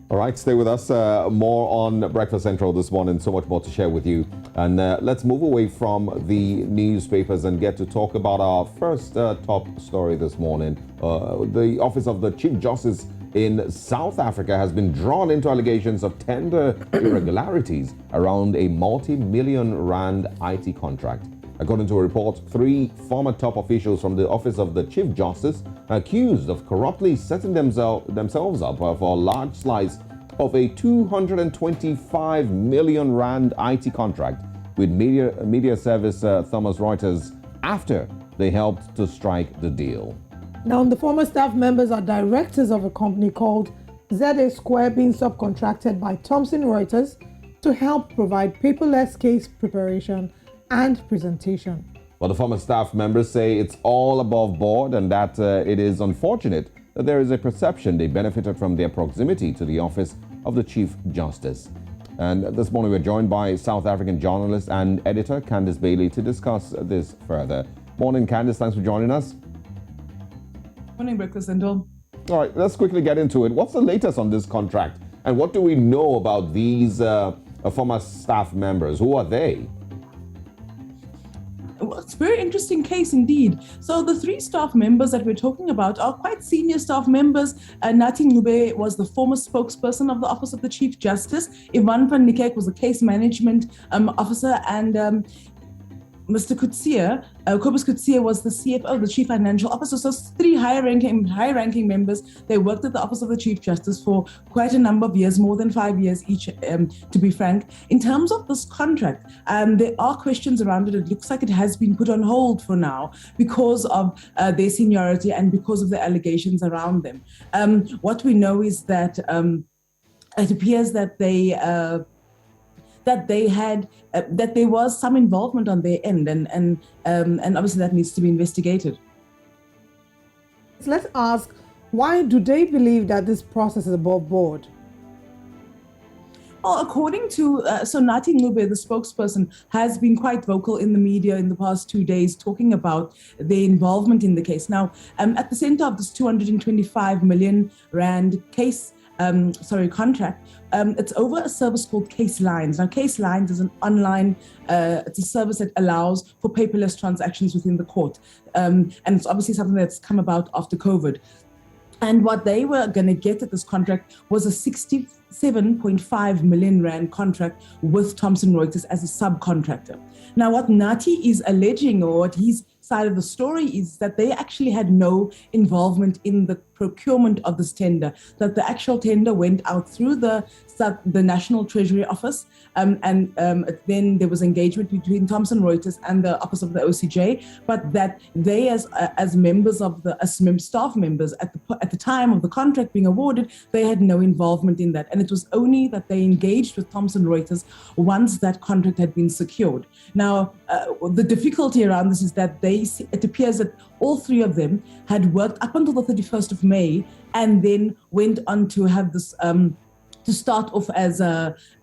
All right, stay with us. More on Breakfast Central this morning. So much more to share with you. And let's move away from the newspapers and get to talk about our first top story this morning. The Office of the Chief Justice in South Africa has been drawn into allegations of tender irregularities around a multi-million rand IT contract. According to a report, 3 former top officials from the Office of the Chief Justice are accused of corruptly setting themselves up for a large slice of a 225 million rand IT contract with media service Thomson Reuters after they helped to strike the deal. Now, the former staff members are directors of a company called ZA Square, being subcontracted by Thomson Reuters to help provide paperless case preparation and presentation. Well, the former staff members say it's all above board and that it is unfortunate that there is a perception they benefited from their proximity to the Office of the Chief Justice. And this morning we're joined by South African journalist and editor Candice Bailey to discuss this further. Morning, Candice. Thanks for joining us. Morning, Breakfast Central. All right, let's quickly get into it. What's the latest on this contract? And what do we know about these former staff members? Who are they? Well, it's a very interesting case indeed. So the 3 staff members that we're talking about are quite senior staff members. Nathi Ngube was the former spokesperson of the Office of the Chief Justice. Ivan van Niekerk was the case management officer, and Mr. Kobus Coetzee was the CFO, the Chief Financial Officer. So 3 high-ranking members. They worked at the Office of the Chief Justice for quite a number of years, more than 5 years each, to be frank. In terms of this contract, there are questions around it. It looks like it has been put on hold for now because of their seniority and because of the allegations around them. What we know is that it appears that that there was some involvement on their end, and obviously that needs to be investigated. Let's ask, why do they believe that this process is above board? Well, according to, Nathi Ngube, the spokesperson, has been quite vocal in the media in the past 2 days talking about their involvement in the case. Now, at the center of this 225 million rand case, contract, it's over a service called Case Lines. Now, Case Lines is an online, it's a service that allows for paperless transactions within the court. And it's obviously something that's come about after COVID. And what they were going to get at this contract was a 67.5 million rand contract with Thomson Reuters as a subcontractor. Now, what Nathi is alleging, or what his side of the story is, that they actually had no involvement in the procurement of this tender, that the actual tender went out through the National Treasury Office, and then there was engagement between Thomson Reuters and the Office of the OCJ, but that they, as members of as staff members at the time of the contract being awarded, they had no involvement in that, and it was only that they engaged with Thomson Reuters once that contract had been secured. Now, the difficulty around this is that it appears that all 3 of them had worked up until the 31st of May and then went on to have this, to start off as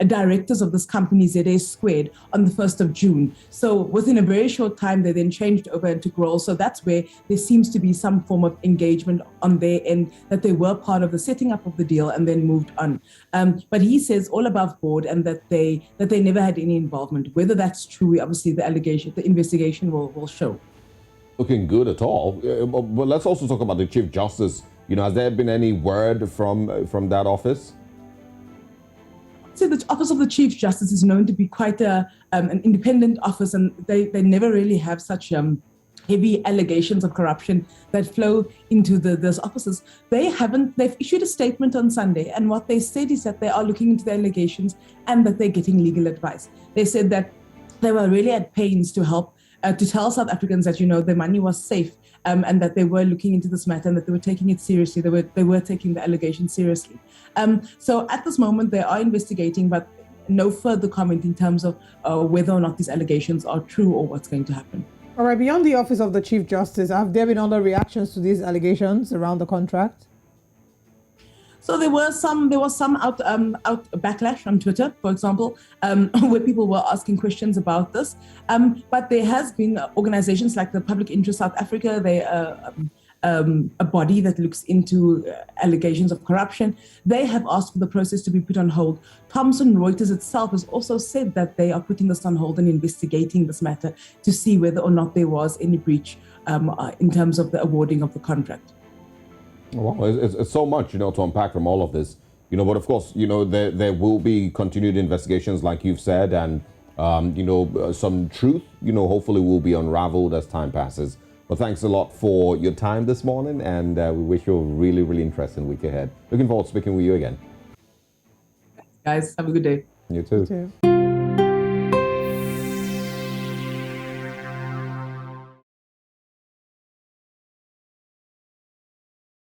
directors of this company, ZA Squared, on the 1st of June. So within a very short time, they then changed over into roles. So that's where there seems to be some form of engagement on their end, that they were part of the setting up of the deal and then moved on. But he says all above board, and that they never had any involvement. Whether that's true, obviously the investigation will show. Looking good at all. But let's also talk about the Chief Justice. Has there been any word from that office? So the Office of the Chief Justice is known to be quite an independent office, and they never really have such heavy allegations of corruption that flow into those offices. They've issued a statement on Sunday, and what they said is that they are looking into the allegations and that they're getting legal advice. They said that they were really at pains to help to tell South Africans that, their money was safe, and that they were looking into this matter and that they were taking it seriously. They were taking the allegations seriously. So at this moment, they are investigating, but no further comment in terms of whether or not these allegations are true or what's going to happen. All right, beyond the Office of the Chief Justice, have there been other reactions to these allegations around the contract? So there was some out backlash on Twitter, for example, where people were asking questions about this. But there has been organizations like the Public Interest South Africa. a body that looks into allegations of corruption. They have asked for the process to be put on hold. Thomson Reuters itself has also said that they are putting this on hold and investigating this matter to see whether or not there was any breach in terms of the awarding of the contract. Well, it's so much, to unpack from all of this, but of course, there will be continued investigations, like you've said, and, some truth, hopefully will be unraveled as time passes. But thanks a lot for your time this morning, and we wish you a really, really interesting week ahead. Looking forward to speaking with you again. Guys, have a good day. You too. You too.